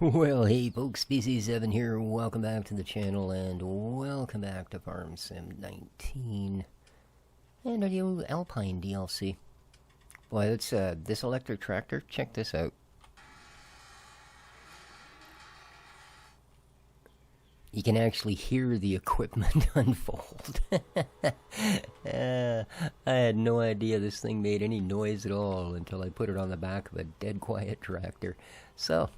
Well, hey folks, PC7 here. Welcome back to the channel and welcome back to Farm Sim 19 and a new Alpine DLC. Boy, it's this electric tractor. Check this out. You can actually hear the equipment unfold. I had no idea this thing made any noise at all until I put it on the back of a dead quiet tractor. So,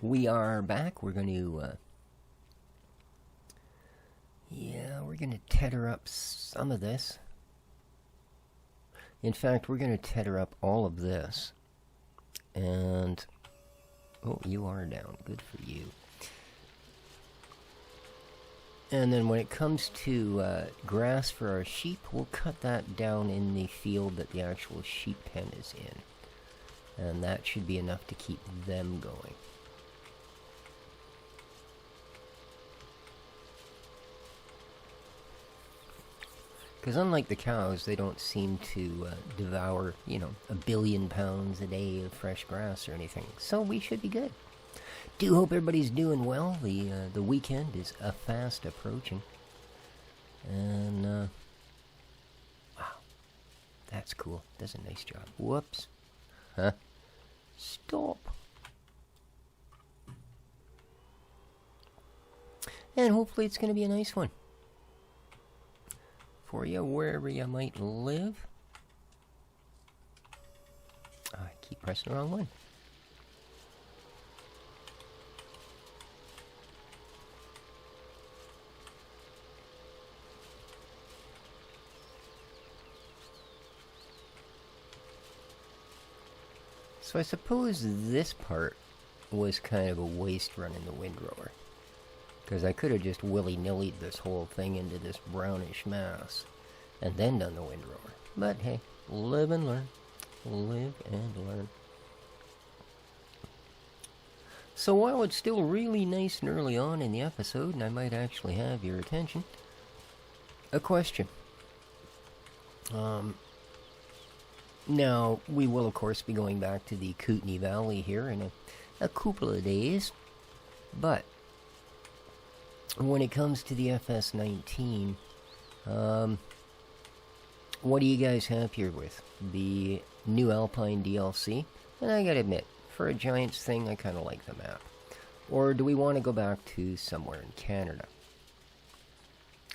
we are back. We're going to, we're going to tether up some of this. In fact, we're going to tether up all of this. And, oh, you are down. Good for you. And then when it comes to grass for our sheep, we'll cut that down in the field that the actual sheep pen is in. And that should be enough to keep them going. Because unlike the cows, they don't seem to devour, you know, 1 billion pounds a day of fresh grass or anything. So we should be good. Do hope everybody's doing well. The weekend is fast approaching. And, wow. That's cool. Does a nice job. Whoops. Huh? Stop. And hopefully it's going to be a nice one for you, wherever you might live. I keep pressing the wrong one. So I suppose this part was kind of a waste running the windrower. Because I could have just willy-nilly'd this whole thing into this brownish mass and then done the windrower. But hey, live and learn. Live and learn. So while it's still really nice and early on in the episode, and I might actually have your attention, a question. Now, we will of course be going back to the Kootenai Valley here in a couple of days, but when it comes to the FS19, what are you guys happier with? The new Alpine DLC? And I gotta admit, for a Giants thing, I kinda like the map. Or do we want to go back to somewhere in Canada?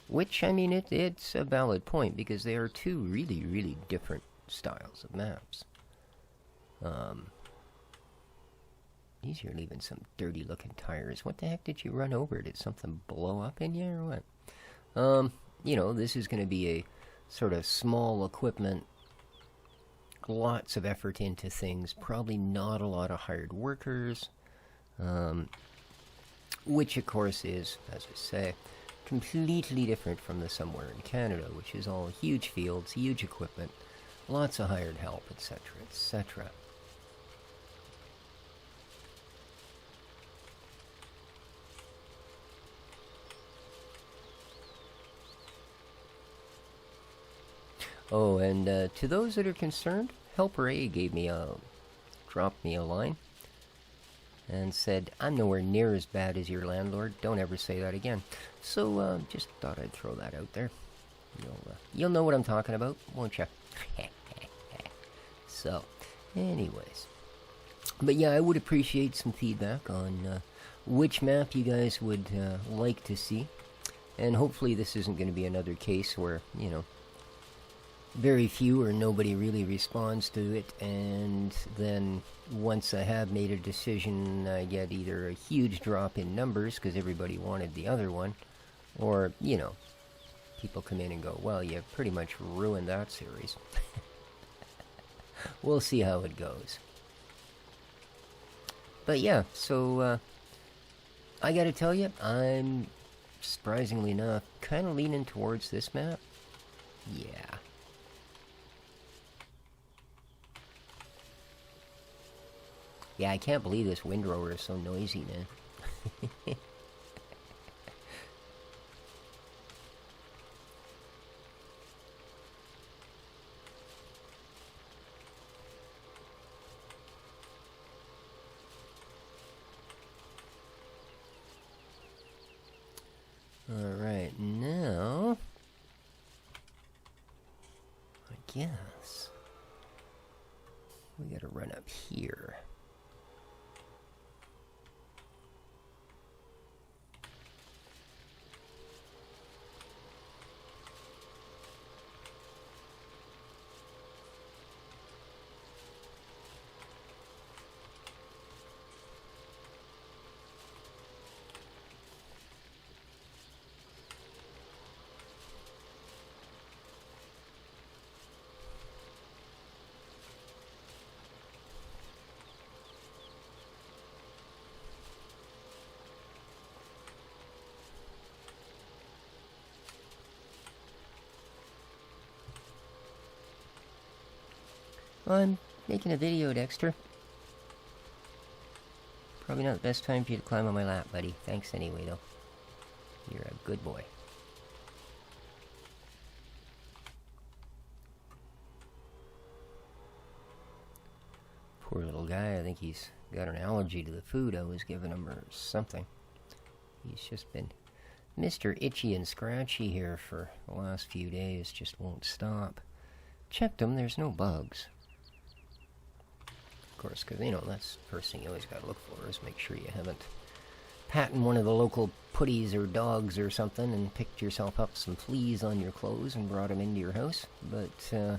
Which, I mean, it's a valid point, because they are two really, really different styles of maps. These are leaving some dirty looking tires. What the heck did you run over? Did something blow up in you or what? You know, this is going to be a sort of small equipment, lots of effort into things, probably not a lot of hired workers, which of course is, as I say, completely different from the somewhere in Canada, which is all huge fields, huge equipment, lots of hired help, etc., etc. Oh, and to those that are concerned, Helper A dropped me a line and said, I'm nowhere near as bad as your landlord. Don't ever say that again. So, just thought I'd throw that out there. You'll know what I'm talking about, won't you? So, anyways. But yeah, I would appreciate some feedback on which map you guys would like to see. And hopefully this isn't going to be another case where, you know, very few or nobody really responds to it, and then once I have made a decision, I get either a huge drop in numbers because everybody wanted the other one, or, you know, people come in and go, well, you pretty much ruined that series. We'll see how it goes. But yeah, so I gotta tell you, I'm, surprisingly enough, kind of leaning towards this map. Yeah. Yeah, I can't believe this windrower is so noisy, man. guess we gotta run up here. Well, I'm making a video, Dexter. Probably not the best time for you to climb on my lap, buddy. Thanks anyway, though. You're a good boy. Poor little guy. I think he's got an allergy to the food I was giving him or something. He's just been Mr. Itchy and Scratchy here for the last few days. Just won't stop. Checked him. There's no bugs. Of course, because, you know, that's the first thing you always got to look for is make sure you haven't patted one of the local putties or dogs or something and picked yourself up some fleas on your clothes and brought them into your house. But,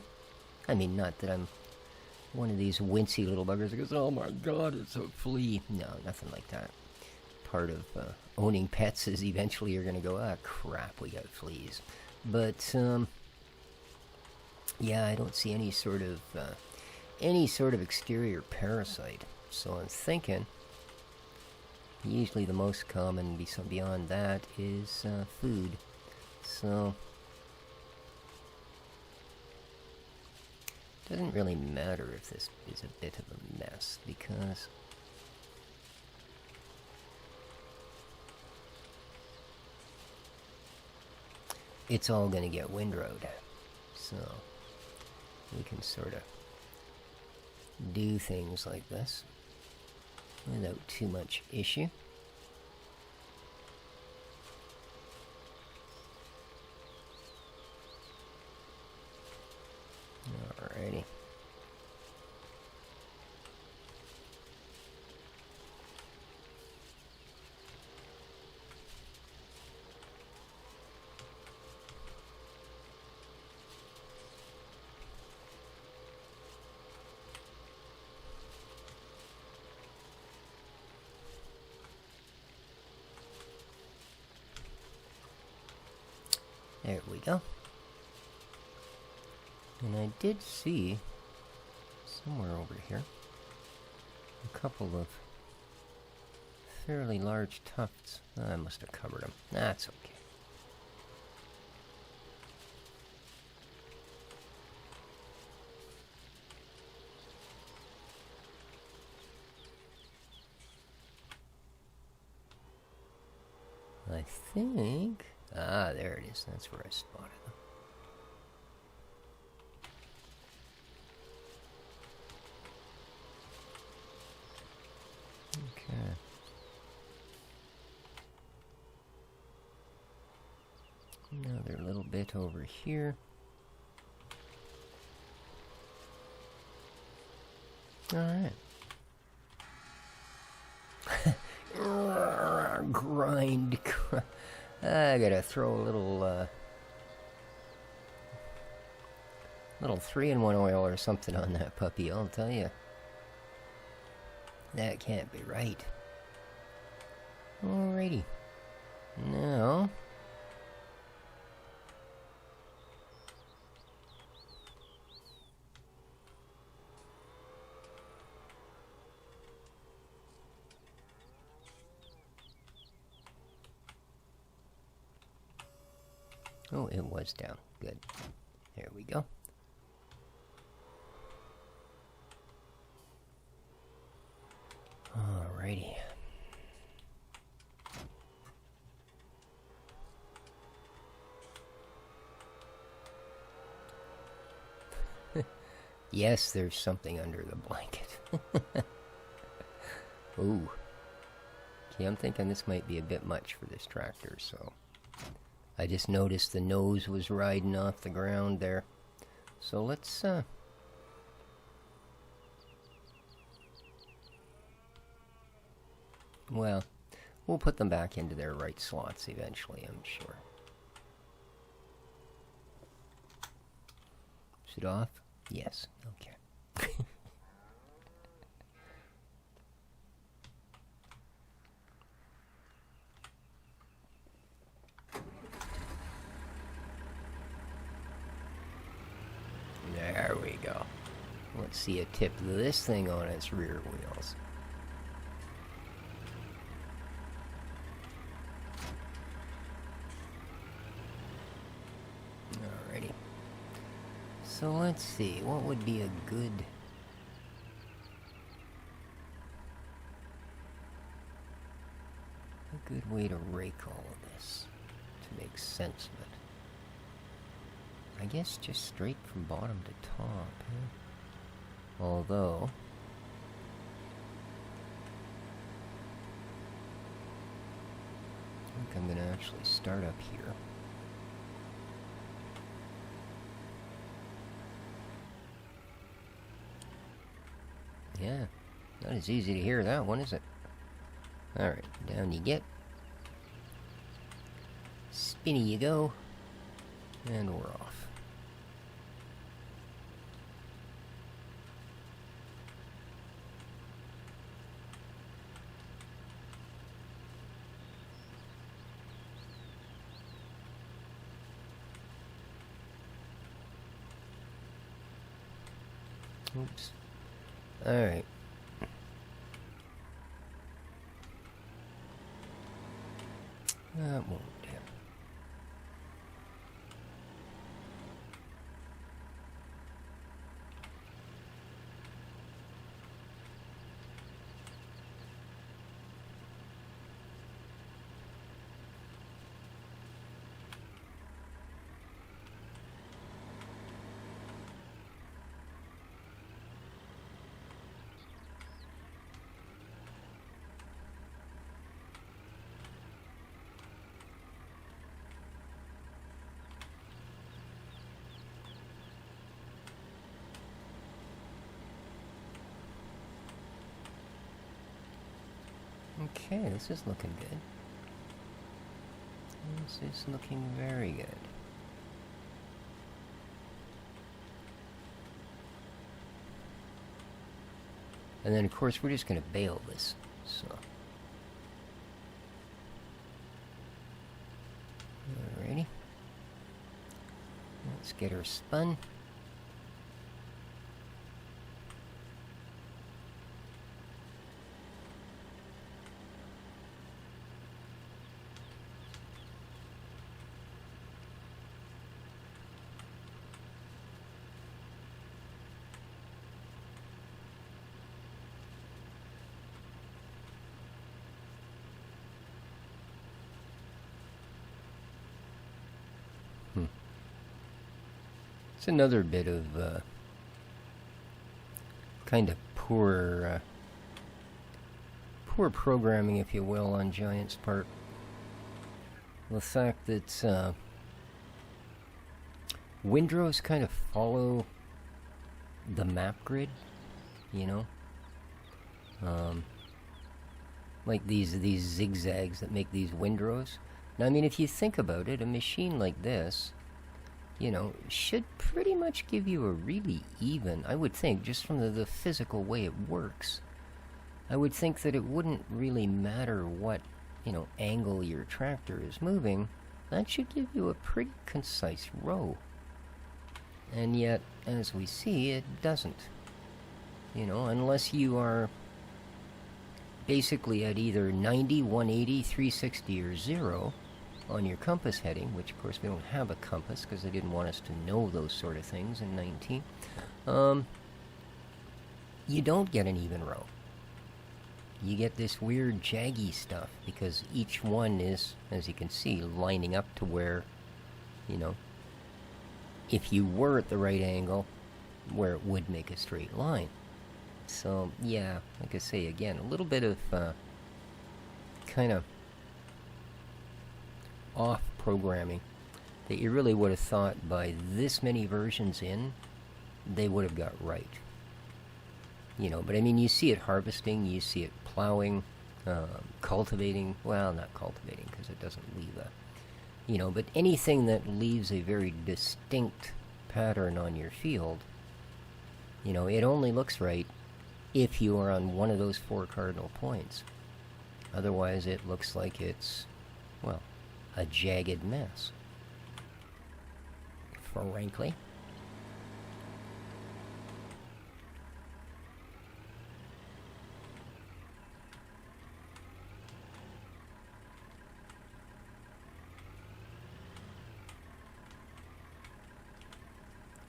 I mean, not that I'm one of these wincy little buggers that goes, oh my god, it's a flea. No, nothing like that. Part of owning pets is eventually you're going to go, ah, crap, we got fleas. But, yeah, I don't see any sort of exterior parasite. So I'm thinking usually the most common beyond that is food. So it doesn't really matter if this is a bit of a mess because it's all going to get windrowed. So we can sort of do things like this without too much issue. Alrighty. There we go. And I did see somewhere over here a couple of fairly large tufts. I must have covered them. That's okay. I think... Ah, there it is. That's where I spotted them. Okay. Another little bit over here. Alright. Grind. I gotta throw a little 3-in-1 oil or something on that puppy, I'll tell you. That can't be right. Alrighty. Now... Oh, it was down. Good. There we go. Alrighty. Yes, there's something under the blanket. Ooh. Okay, I'm thinking this might be a bit much for this tractor, so... I just noticed the nose was riding off the ground there. So let's, well, we'll put them back into their right slots eventually, I'm sure. Is it off? Yes. Okay. There we go. Let's see a tip of this thing on its rear wheels. Alrighty. So let's see, what would be a good way to rake all of this to make sense of it? I guess just straight from bottom to top, huh? Although I think I'm going to actually start up here. Yeah, not as easy to hear that one, is it? Alright, down you get. Spinny you go. And we're off. Oops. Alright. That won't do. Okay, this is looking good. This is looking very good. And then, of course, we're just going to bale this, so. Alrighty. Let's get her spun. It's another bit of kind of poor programming, if you will, on Giant's part. The fact that windrows kind of follow the map grid, you know, like these zigzags that make these windrows. Now, I mean, if you think about it, a machine like this, you know, should pretty much give you a really even, I would think, just from the physical way it works, I would think that it wouldn't really matter what, you know, angle your tractor is moving. That should give you a pretty concise row. And yet, as we see, it doesn't. You know, unless you are basically at either 90, 180, 360, or 0 on your compass heading, which of course we don't have a compass because they didn't want us to know those sort of things in 19, you don't get an even row. You get this weird jaggy stuff because each one is, as you can see, lining up to where, you know, if you were at the right angle, where it would make a straight line. So, yeah, like I say again, a little bit of kind of off programming. that you really would have thought by this many versions in, they would have got right. You know, but I mean, you see it harvesting, you see it plowing, cultivating. Well, not cultivating, because it doesn't leave a... You know, but anything that leaves a very distinct pattern on your field, you know, it only looks right if you are on one of those 4 cardinal points. Otherwise, it looks like it's, well, a jagged mess. Frankly.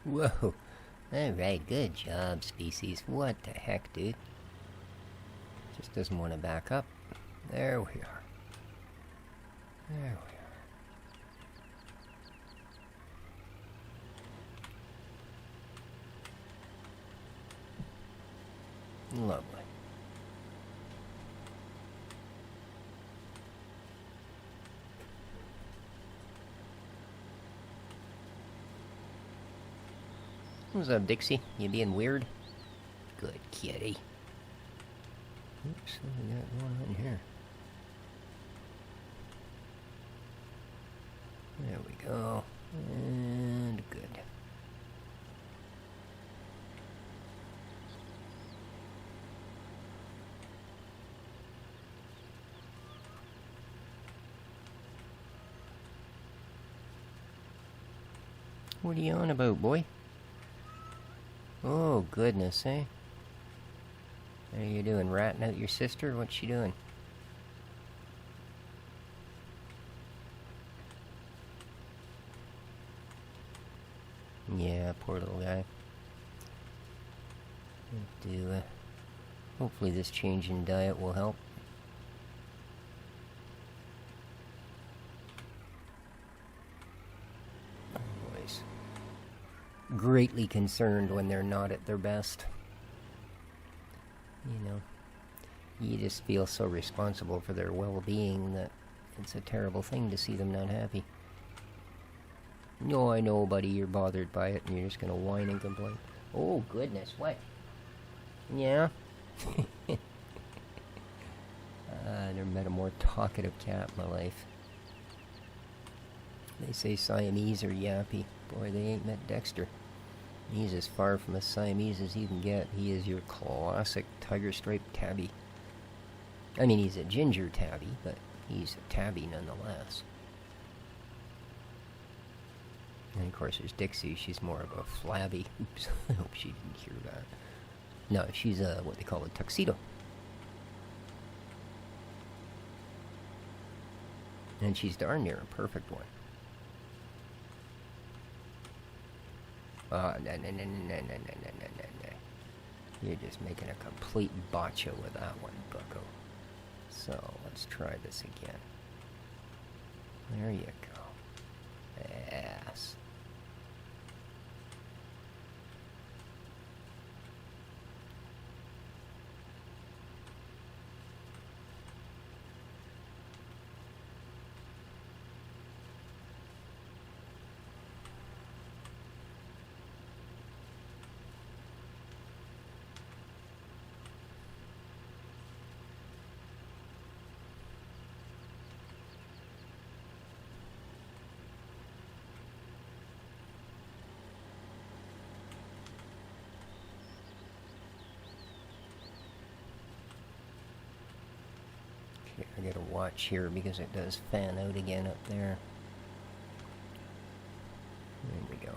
Whoa. Alright, good job, species. What the heck, dude? Just doesn't want to back up. There we are. There we are. Lovely. What's up, Dixie? You being weird? Good kitty. Oops, what do we got going on here? There we go. And good. What are you on about, boy? Oh, goodness, eh? What are you doing, ratting out your sister? What's she doing? Yeah, poor little guy. Hopefully this change in diet will help. Always greatly concerned when they're not at their best. You know, you just feel so responsible for their well-being that it's a terrible thing to see them not happy. No, I know, buddy, you're bothered by it and you're just gonna whine and complain. Oh, goodness, what? Yeah? I never met a more talkative cat in my life. They say Siamese are yappy. Boy, they ain't met Dexter. He's as far from a Siamese as you can get. He is your classic tiger-striped tabby. I mean, he's a ginger tabby, but he's a tabby nonetheless. And of course there's Dixie. She's more of a flabby. Oops, I hope she didn't hear that. No, she's what they call a tuxedo. And she's darn near a perfect one. No. You're just making a complete botcha with that one, bucko. So, let's try this again. There you go. Yes. I gotta watch here because it does fan out again up there. There we go.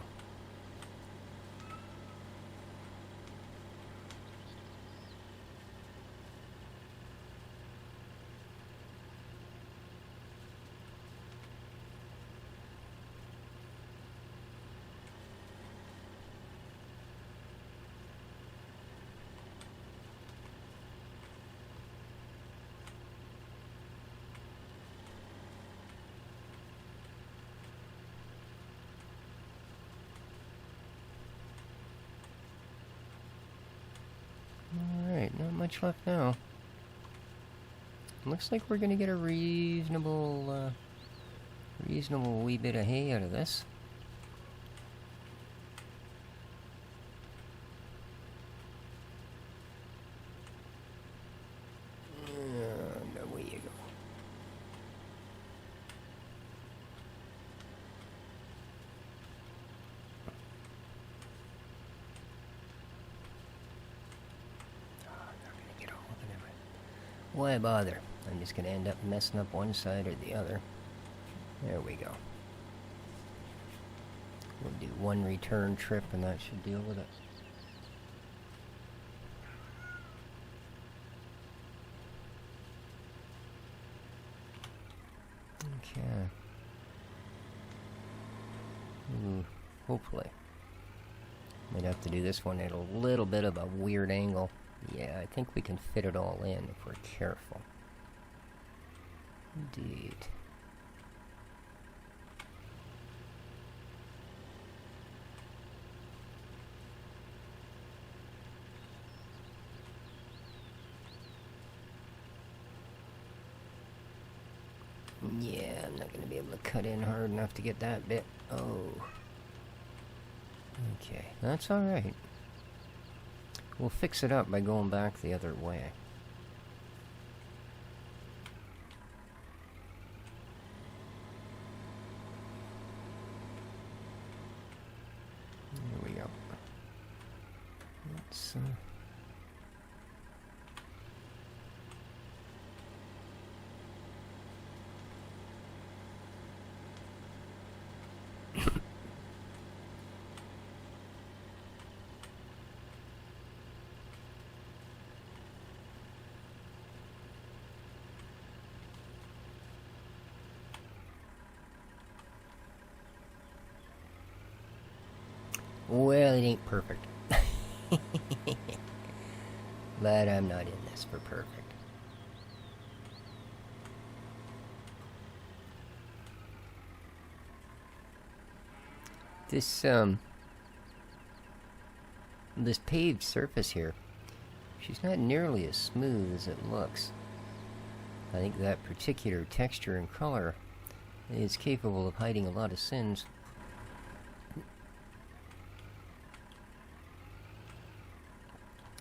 Alright, not much left now. Looks like we're gonna get a reasonable reasonable wee bit of hay out of this. Away you go. Oh, I'm not gonna get all of it. Why bother? I'm just gonna end up messing up one side or the other. There we go. We'll do one return trip and that should deal with it. Okay. Ooh, hopefully. Might have to do this one at a little bit of a weird angle. Yeah, I think we can fit it all in if we're careful. Indeed. Yeah, I'm not going to be able to cut in hard enough to get that bit. Oh. Okay, that's alright. We'll fix it up by going back the other way. There we go. Let's, well, it ain't perfect. But I'm not in this for perfect. This paved surface here, she's not nearly as smooth as it looks. I think that particular texture and color is capable of hiding a lot of sins.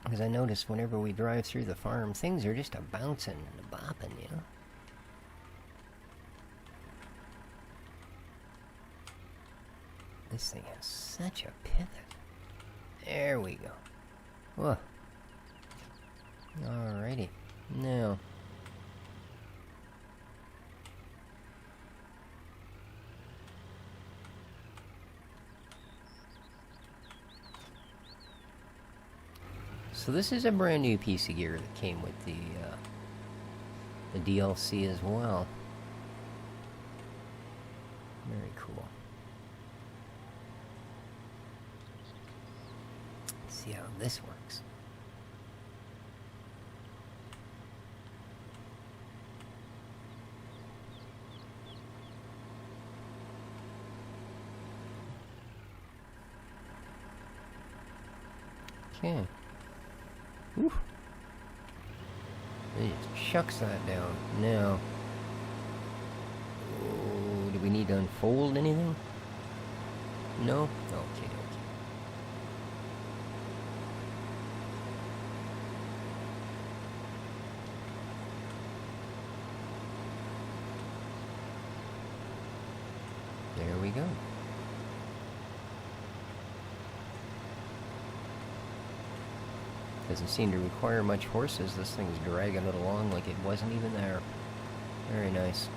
Because I notice whenever we drive through the farm, things are just a-bouncing and a-bopping, you know? This thing has such a pivot. There we go. Whoa. Alrighty. Now. So this is a brand new piece of gear that came with the DLC as well. Very cool. Let's see how this works. Okay. Oof. It just chucks that down. Now, oh, do we need to unfold anything? No? Okay, okay. There we go. Doesn't seem to require much horses. This thing's dragging it along like it wasn't even there. Very nice.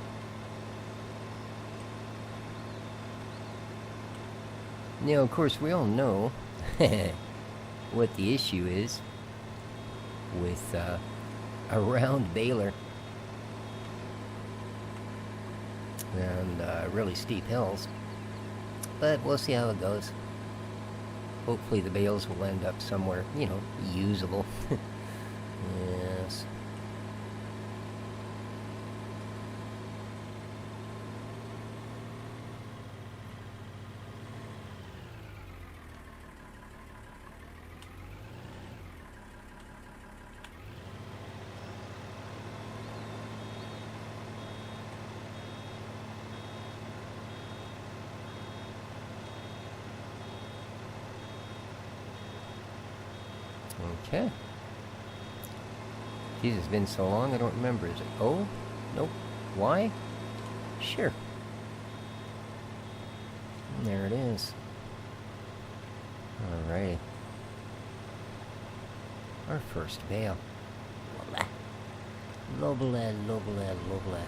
Now, of course, we all know what the issue is with a round baler and really steep hills. But we'll see how it goes. Hopefully the bales will end up somewhere, you know, usable. Yes. Okay. Jeez, it's been so long, I don't remember. Is it O? Nope. Y? Sure. And there it is. Alrighty. Our first bale. Lobele, lobele, lobele.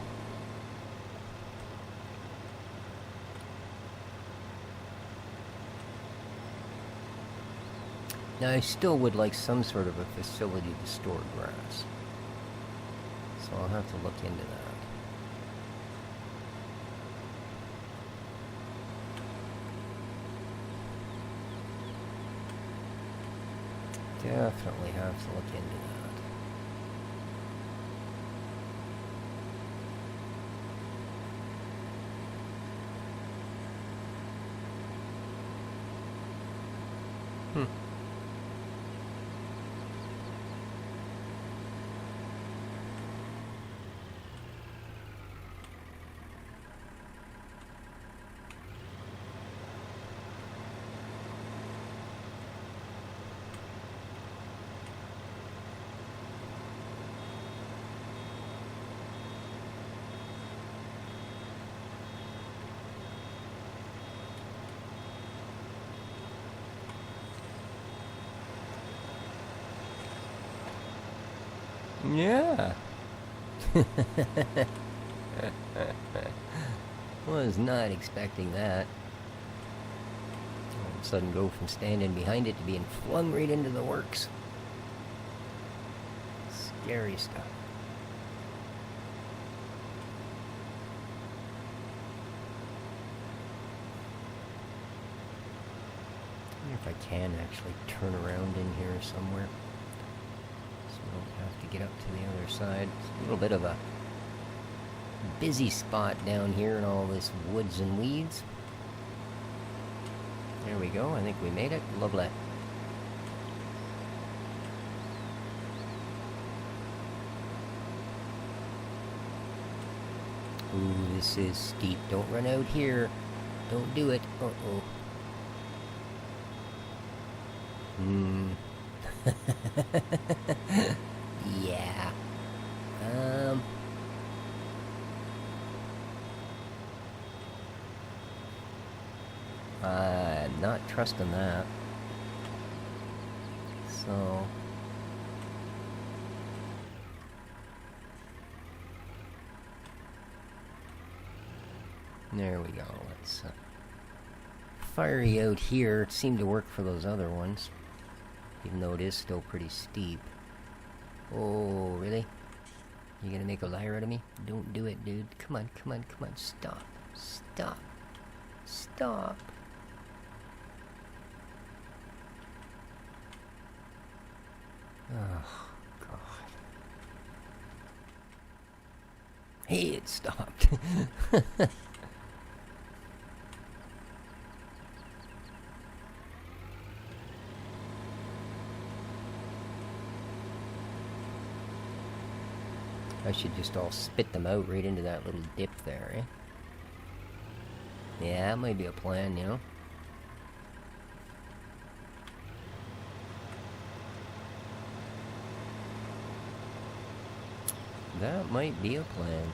Now, I still would like some sort of a facility to store grass. So I'll have to look into that. Definitely have to look into that. Yeah. Was not expecting that. All of a sudden go from standing behind it to being flung right into the works. Scary stuff. I wonder if I can actually turn around in here somewhere. So we don't have to get up to the other side. It's a little bit of a busy spot down here in all this woods and weeds. There we go. I think we made it. Lovely. Ooh, this is steep. Don't run out here. Don't do it. Uh-oh. Yeah. I'm not trusting that. So... there we go. Let's fire you out here. It seemed to work for those other ones, even though it is still pretty steep. Oh, really? You gonna make a liar out of me? Don't do it, dude. Come on, come on, come on. Stop. Stop. Stop. Oh, God. Hey, it stopped. I should just all spit them out right into that little dip there, eh? Yeah, that might be a plan, you know? That might be a plan.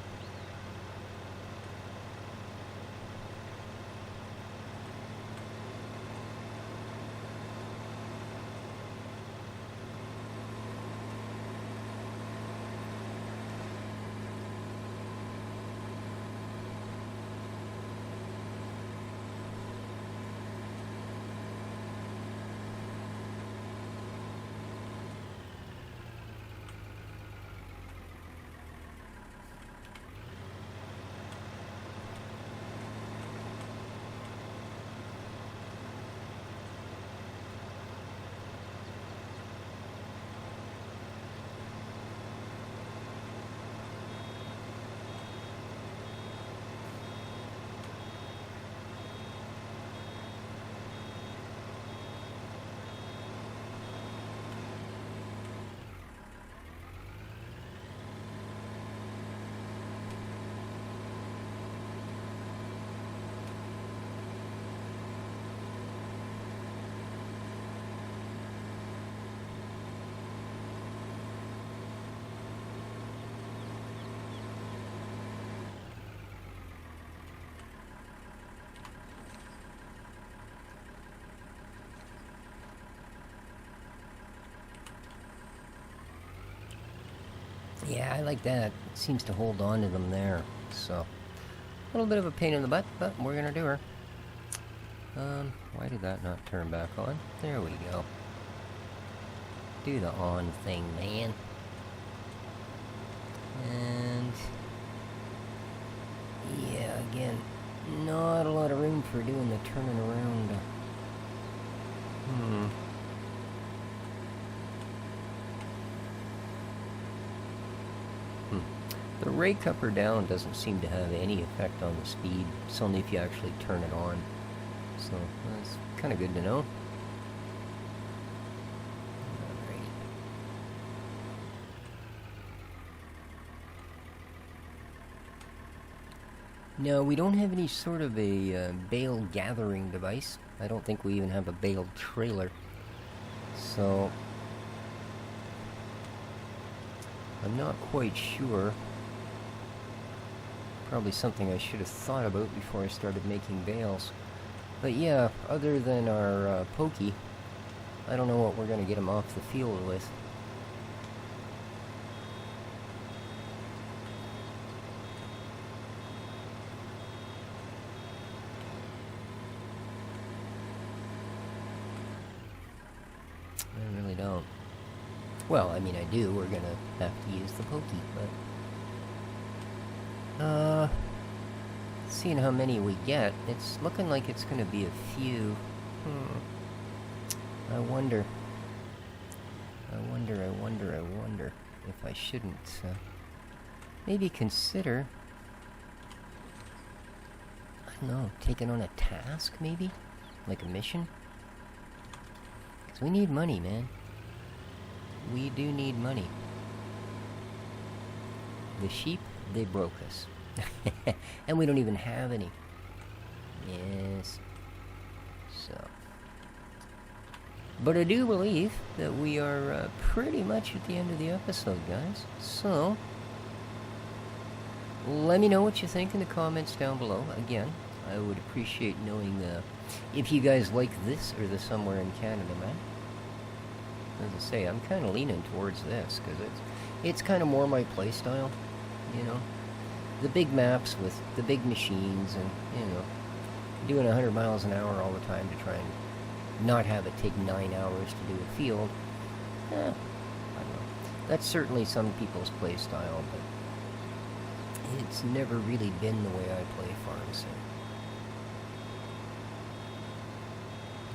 Yeah, I like that. It seems to hold on to them there. So, a little bit of a pain in the butt, but we're gonna do her. Why did that not turn back on? There we go. Do the on thing, man. And... yeah, again, not a lot of room for doing the turning around. The rake up or down doesn't seem to have any effect on the speed. It's only if you actually turn it on. So, that's kind of good to know. Alrighty. No, we don't have any sort of a bale gathering device. I don't think we even have a bale trailer. So, I'm not quite sure. Probably something I should have thought about before I started making bales. But yeah, other than our pokey, I don't know what we're going to get him off the field with. I really don't. Well, I mean, I do. We're going to have to use the pokey, but... seeing how many we get, it's looking like it's going to be a few. I wonder if I shouldn't maybe consider, I don't know, taking on a task, maybe? Like a mission? Because we need money, man. We do need money. The sheep, they broke us. And we don't even have any. Yes. So. But I do believe that we are pretty much at the end of the episode, guys. So, let me know what you think in the comments down below. Again, I would appreciate knowing if you guys like this or the Somewhere in Canada, man. As I say, I'm kind of leaning towards this, because it's kind of more my playstyle, you know. The big maps with the big machines and, you know, doing 100 miles an hour all the time to try and not have it take 9 hours to do a field. I don't know. That's certainly some people's play style, but it's never really been the way I play farm sim.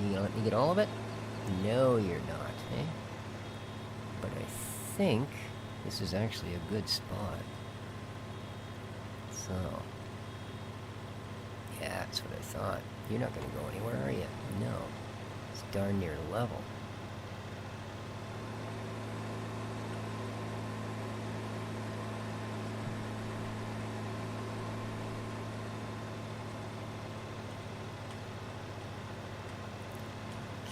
You gonna let me get all of it? No, you're not, eh? But I think this is actually a good spot. So, yeah, that's what I thought. You're not going to go anywhere, are you? No. It's darn near level.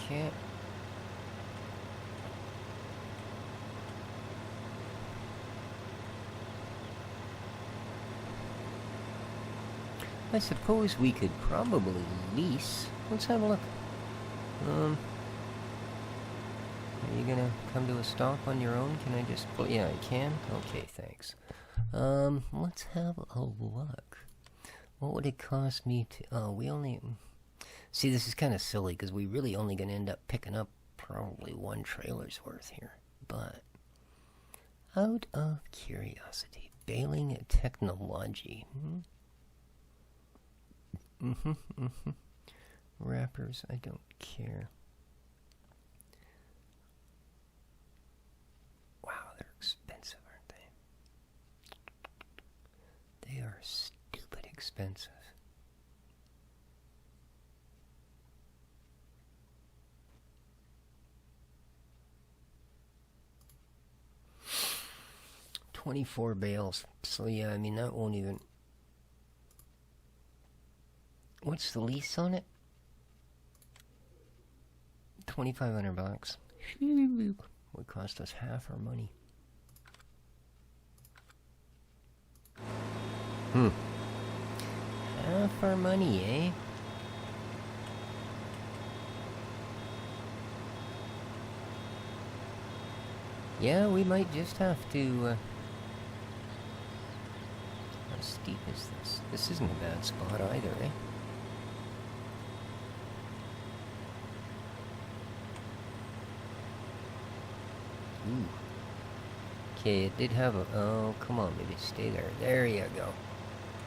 Okay. I suppose we could probably lease. Let's have a look. Are you gonna come to a stop on your own? Can I just... yeah, I can? Okay, thanks. Let's have a look. What would it cost me to... oh, we only... see, this is kind of silly, because we really only gonna end up picking up probably one trailer's worth here. But, out of curiosity, baling technology. Wrappers, I don't care. Wow, they're expensive, aren't they? They are stupid expensive. $24 bales. So yeah, I mean, that won't even... what's the lease on it? $2,500. Would cost us half our money. Half our money, eh? Yeah, we might just have to steep is this? This isn't a bad spot either, eh? Ooh. Okay, it did have a... Oh, come on, baby, stay there. There you go.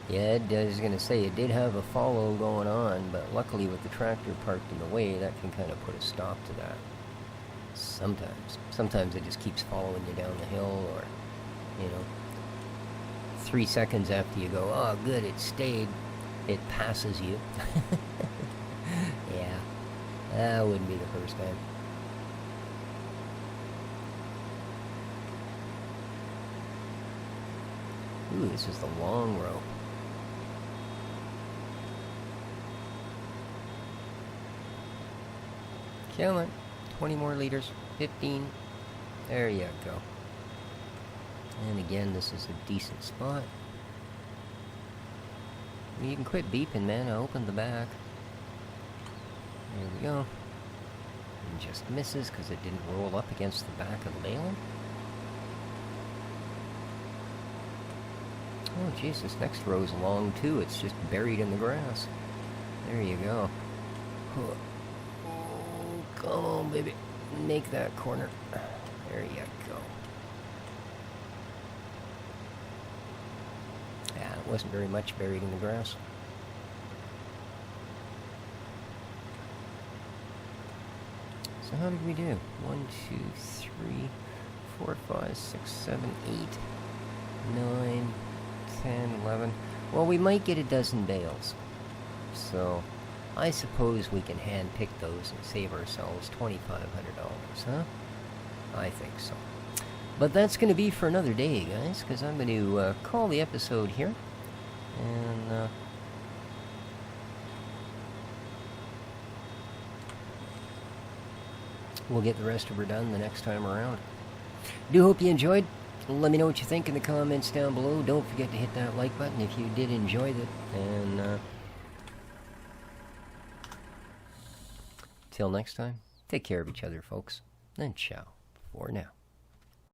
Yeah, I was going to say, it did have a follow going on, but luckily with the tractor parked in the way, that can kind of put a stop to that. Sometimes. Sometimes it just keeps following you down the hill, or, you know, 3 seconds after you go, oh, good, it stayed, it passes you. Yeah, that wouldn't be the first time. Ooh, this is the long row. Come on. 20 more liters. 15. There you go. And again, this is a decent spot. You can quit beeping, man. I opened the back. There we go. And just misses because it didn't roll up against the back of the baling. Oh, jeez, this next row is long, too. It's just buried in the grass. There you go. Oh, come on, baby. Make that corner. There you go. Yeah, it wasn't very much buried in the grass. So how did we do? 1, 2, 3, 4, 5, 6, 7, 8, 9, 10, 11. Well, we might get a dozen bales. So, I suppose we can hand-pick those and save ourselves $2,500, huh? I think so. But that's going to be for another day, guys, because I'm going to call the episode here. And, we'll get the rest of her done the next time around. Do hope you enjoyed. Let me know what you think in the comments down below. Don't forget to hit that like button if you did enjoy it. And till next time, take care of each other, folks. And ciao for now.